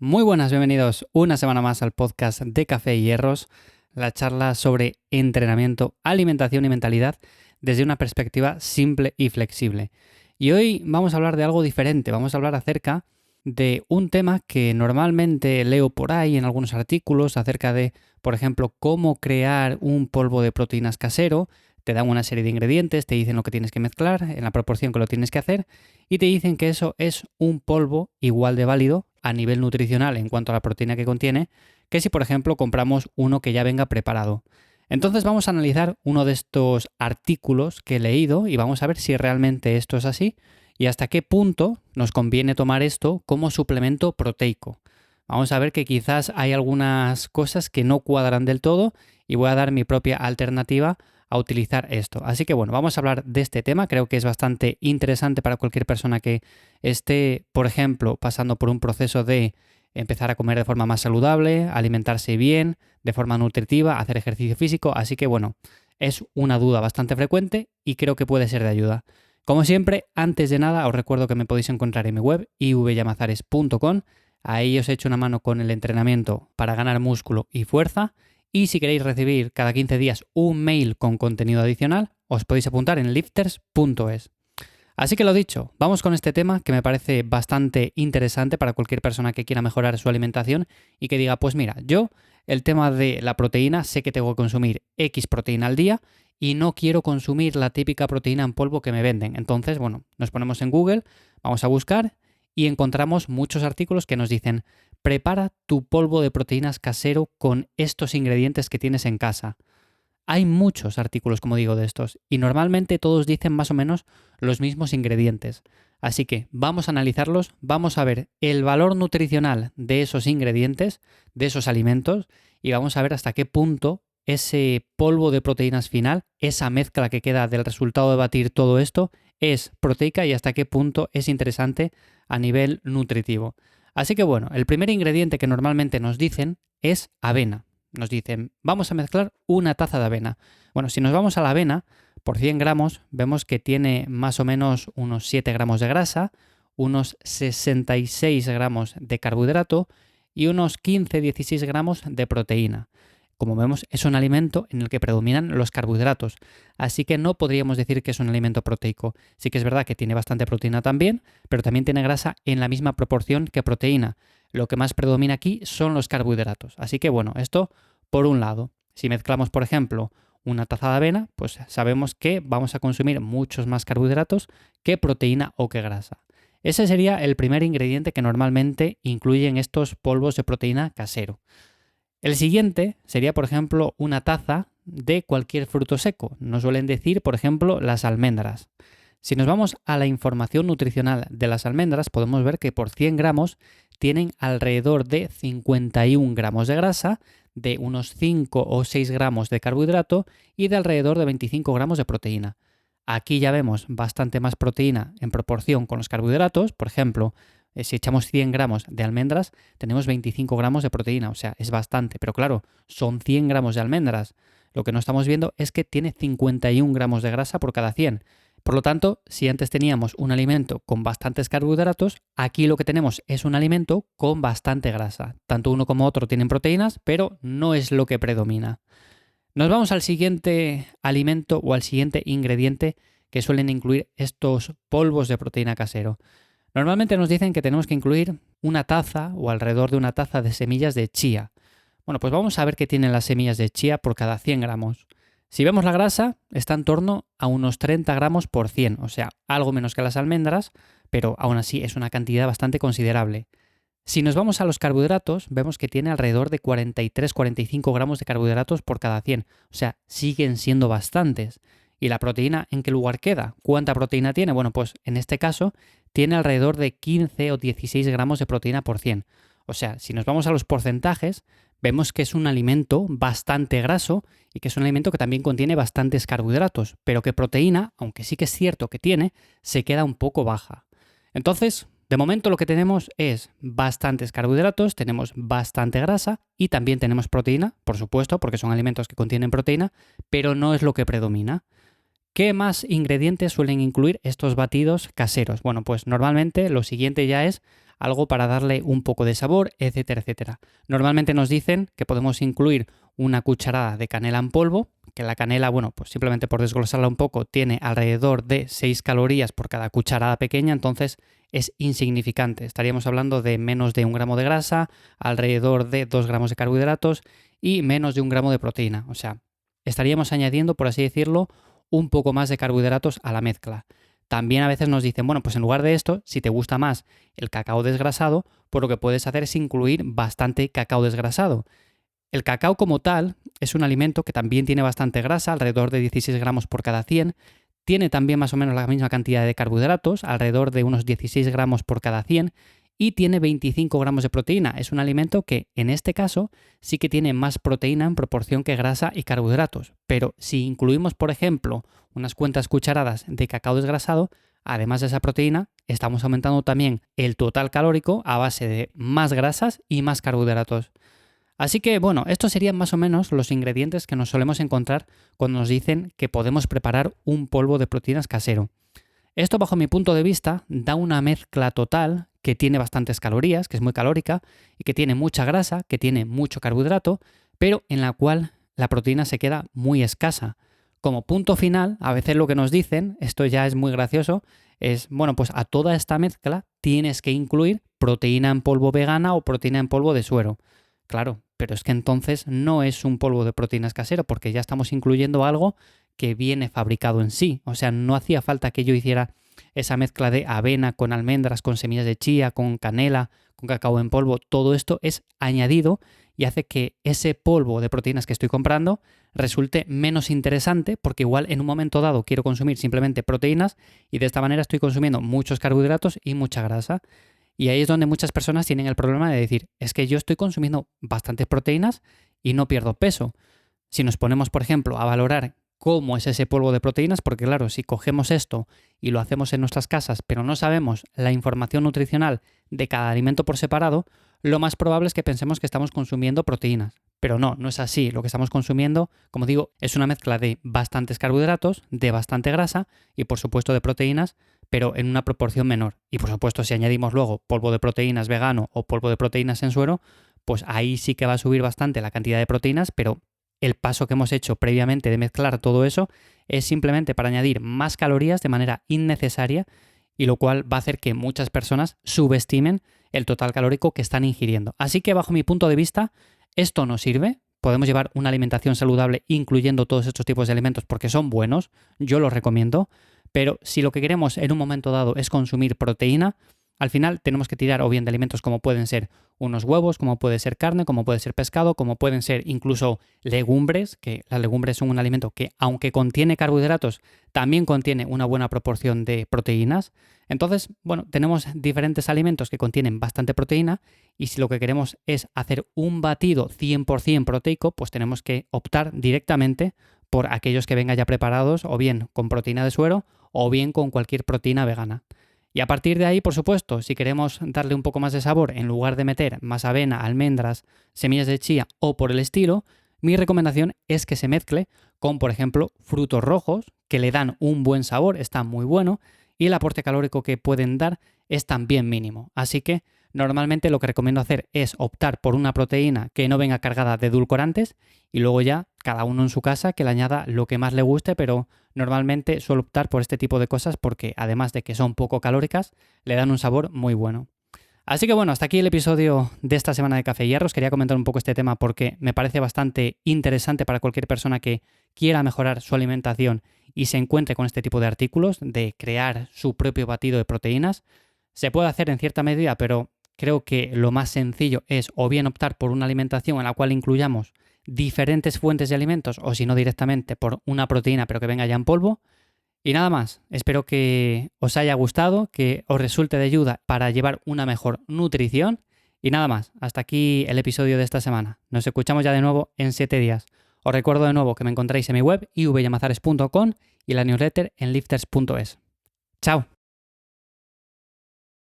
Muy buenas, bienvenidos una semana más al podcast de Café y Hierros, la charla sobre entrenamiento, alimentación y mentalidad desde una perspectiva simple y flexible. Y hoy vamos a hablar de algo diferente, vamos a hablar acerca de un tema que normalmente leo por ahí en algunos artículos acerca de, por ejemplo, cómo crear un polvo de proteínas casero. Te dan una serie de ingredientes, te dicen lo que tienes que mezclar, en la proporción que lo tienes que hacer, y te dicen que eso es un polvo igual de válido a nivel nutricional en cuanto a la proteína que contiene, que si por ejemplo compramos uno que ya venga preparado. Entonces vamos a analizar uno de estos artículos que he leído y vamos a ver si realmente esto es así y hasta qué punto nos conviene tomar esto como suplemento proteico. Vamos a ver que quizás hay algunas cosas que no cuadran del todo y voy a dar mi propia alternativa a utilizar esto. Así que bueno, vamos a hablar de este tema. Creo que es bastante interesante para cualquier persona que esté, por ejemplo, pasando por un proceso de empezar a comer de forma más saludable, alimentarse bien, de forma nutritiva, hacer ejercicio físico. Así que bueno, es una duda bastante frecuente y creo que puede ser de ayuda. Como siempre, antes de nada, os recuerdo que me podéis encontrar en mi web ivyamazares.com. Ahí os he hecho una mano con el entrenamiento para ganar músculo y fuerza. Y si queréis recibir cada 15 días un mail con contenido adicional, os podéis apuntar en lifters.es. Así que lo dicho, vamos con este tema que me parece bastante interesante para cualquier persona que quiera mejorar su alimentación y que diga, pues mira, yo el tema de la proteína sé que tengo que consumir X proteína al día y no quiero consumir la típica proteína en polvo que me venden. Entonces, bueno, nos ponemos en Google, vamos a buscar y encontramos muchos artículos que nos dicen prepara tu polvo de proteínas casero con estos ingredientes que tienes en casa. Hay muchos artículos, como digo, de estos y normalmente todos dicen más o menos los mismos ingredientes. Así que vamos a analizarlos, vamos a ver el valor nutricional de esos ingredientes, de esos alimentos y vamos a ver hasta qué punto ese polvo de proteínas final, esa mezcla que queda del resultado de batir todo esto, es proteica y hasta qué punto es interesante a nivel nutritivo. Así que bueno, el primer ingrediente que normalmente nos dicen es avena. Nos dicen, vamos a mezclar una taza de avena. Bueno, si nos vamos a la avena, por 100 gramos vemos que tiene más o menos unos 7 gramos de grasa, unos 66 gramos de carbohidrato y unos 15-16 gramos de proteína. Como vemos, es un alimento en el que predominan los carbohidratos, así que no podríamos decir que es un alimento proteico. Sí que es verdad que tiene bastante proteína también, pero también tiene grasa en la misma proporción que proteína. Lo que más predomina aquí son los carbohidratos. Así que bueno, esto por un lado. Si mezclamos, por ejemplo, una taza de avena, pues sabemos que vamos a consumir muchos más carbohidratos que proteína o que grasa. Ese sería el primer ingrediente que normalmente incluyen estos polvos de proteína casero. El siguiente sería, por ejemplo, una taza de cualquier fruto seco. Nos suelen decir, por ejemplo, las almendras. Si nos vamos a la información nutricional de las almendras, podemos ver que por 100 gramos tienen alrededor de 51 gramos de grasa, de unos 5 o 6 gramos de carbohidrato y de alrededor de 25 gramos de proteína. Aquí ya vemos bastante más proteína en proporción con los carbohidratos. Por ejemplo, si echamos 100 gramos de almendras, tenemos 25 gramos de proteína, o sea, es bastante. Pero claro, son 100 gramos de almendras. Lo que no estamos viendo es que tiene 51 gramos de grasa por cada 100. Por lo tanto, si antes teníamos un alimento con bastantes carbohidratos, aquí lo que tenemos es un alimento con bastante grasa. Tanto uno como otro tienen proteínas, pero no es lo que predomina. Nos vamos al siguiente alimento o al siguiente ingrediente que suelen incluir estos polvos de proteína casero. Normalmente nos dicen que tenemos que incluir una taza o alrededor de una taza de semillas de chía. Bueno, pues vamos a ver qué tienen las semillas de chía por cada 100 gramos. Si vemos la grasa, está en torno a unos 30 gramos por 100, o sea, algo menos que las almendras, pero aún así es una cantidad bastante considerable. Si nos vamos a los carbohidratos, vemos que tiene alrededor de 43-45 gramos de carbohidratos por cada 100, o sea, siguen siendo bastantes. ¿Y la proteína en qué lugar queda? ¿Cuánta proteína tiene? Bueno, pues en este caso tiene alrededor de 15 o 16 gramos de proteína por 100. O sea, si nos vamos a los porcentajes, vemos que es un alimento bastante graso y que es un alimento que también contiene bastantes carbohidratos, pero que proteína, aunque sí que es cierto que tiene, se queda un poco baja. Entonces, de momento lo que tenemos es bastantes carbohidratos, tenemos bastante grasa y también tenemos proteína, por supuesto, porque son alimentos que contienen proteína, pero no es lo que predomina. ¿Qué más ingredientes suelen incluir estos batidos caseros? Bueno, pues normalmente lo siguiente ya es algo para darle un poco de sabor, etcétera, etcétera. Normalmente nos dicen que podemos incluir una cucharada de canela en polvo, que la canela, bueno, pues simplemente por desglosarla un poco, tiene alrededor de 6 calorías por cada cucharada pequeña, entonces es insignificante. Estaríamos hablando de menos de 1 gramo de grasa, alrededor de 2 gramos de carbohidratos y menos de 1 gramo de proteína. O sea, estaríamos añadiendo, por así decirlo, un poco más de carbohidratos a la mezcla. También a veces nos dicen, bueno, pues en lugar de esto, si te gusta más el cacao desgrasado, pues lo que puedes hacer es incluir bastante cacao desgrasado. El cacao como tal es un alimento que también tiene bastante grasa, alrededor de 16 gramos por cada 100. Tiene también más o menos la misma cantidad de carbohidratos, alrededor de unos 16 gramos por cada 100. Y tiene 25 gramos de proteína. Es un alimento que, en este caso, sí que tiene más proteína en proporción que grasa y carbohidratos. Pero si incluimos, por ejemplo, unas cuantas cucharadas de cacao desgrasado, además de esa proteína, estamos aumentando también el total calórico a base de más grasas y más carbohidratos. Así que, bueno, estos serían más o menos los ingredientes que nos solemos encontrar cuando nos dicen que podemos preparar un polvo de proteínas casero. Esto, bajo mi punto de vista, da una mezcla total que tiene bastantes calorías, que es muy calórica, y que tiene mucha grasa, que tiene mucho carbohidrato, pero en la cual la proteína se queda muy escasa. Como punto final, a veces lo que nos dicen, esto ya es muy gracioso, es, bueno, pues a toda esta mezcla tienes que incluir proteína en polvo vegana o proteína en polvo de suero. Claro, pero es que entonces no es un polvo de proteínas casero, porque ya estamos incluyendo algo que viene fabricado en sí. O sea, no hacía falta que yo hiciera esa mezcla de avena con almendras, con semillas de chía, con canela, con cacao en polvo. Todo esto es añadido y hace que ese polvo de proteínas que estoy comprando resulte menos interesante, porque igual en un momento dado quiero consumir simplemente proteínas y de esta manera estoy consumiendo muchos carbohidratos y mucha grasa. Y ahí es donde muchas personas tienen el problema de decir, es que yo estoy consumiendo bastantes proteínas y no pierdo peso. Si nos ponemos, por ejemplo, a valorar cómo es ese polvo de proteínas, porque claro, si cogemos esto y lo hacemos en nuestras casas, pero no sabemos la información nutricional de cada alimento por separado, lo más probable es que pensemos que estamos consumiendo proteínas. Pero no, no es así. Lo que estamos consumiendo, como digo, es una mezcla de bastantes carbohidratos, de bastante grasa y por supuesto de proteínas, pero en una proporción menor. Y por supuesto, si añadimos luego polvo de proteínas vegano o polvo de proteínas en suero, pues ahí sí que va a subir bastante la cantidad de proteínas, pero el paso que hemos hecho previamente de mezclar todo eso es simplemente para añadir más calorías de manera innecesaria, y lo cual va a hacer que muchas personas subestimen el total calórico que están ingiriendo. Así que, bajo mi punto de vista, esto no sirve. Podemos llevar una alimentación saludable incluyendo todos estos tipos de alimentos porque son buenos, yo los recomiendo, pero si lo que queremos en un momento dado es consumir proteína, al final tenemos que tirar o bien de alimentos como pueden ser unos huevos, como puede ser carne, como puede ser pescado, como pueden ser incluso legumbres, que las legumbres son un alimento que, aunque contiene carbohidratos, también contiene una buena proporción de proteínas. Entonces, bueno, tenemos diferentes alimentos que contienen bastante proteína, y si lo que queremos es hacer un batido 100% proteico, pues tenemos que optar directamente por aquellos que vengan ya preparados, o bien con proteína de suero, o bien con cualquier proteína vegana. Y a partir de ahí, por supuesto, si queremos darle un poco más de sabor, en lugar de meter más avena, almendras, semillas de chía o por el estilo, mi recomendación es que se mezcle con, por ejemplo, frutos rojos, que le dan un buen sabor, está muy bueno, y el aporte calórico que pueden dar es también mínimo. Así que normalmente lo que recomiendo hacer es optar por una proteína que no venga cargada de edulcorantes, y luego ya cada uno en su casa que le añada lo que más le guste, pero normalmente suelo optar por este tipo de cosas porque, además de que son poco calóricas, le dan un sabor muy bueno. Así que bueno, hasta aquí el episodio de esta semana de Café y Hierros. Quería comentar un poco este tema porque me parece bastante interesante para cualquier persona que quiera mejorar su alimentación y se encuentre con este tipo de artículos, de crear su propio batido de proteínas. Se puede hacer en cierta medida, pero creo que lo más sencillo es o bien optar por una alimentación en la cual incluyamos diferentes fuentes de alimentos, o si no directamente por una proteína pero que venga ya en polvo. Y nada más, espero que os haya gustado, que os resulte de ayuda para llevar una mejor nutrición. Y nada más, hasta aquí el episodio de esta semana. Nos escuchamos ya de nuevo en 7 días. Os recuerdo de nuevo que me encontráis en mi web ivyamazares.com y la newsletter en lifters.es. ¡Chao!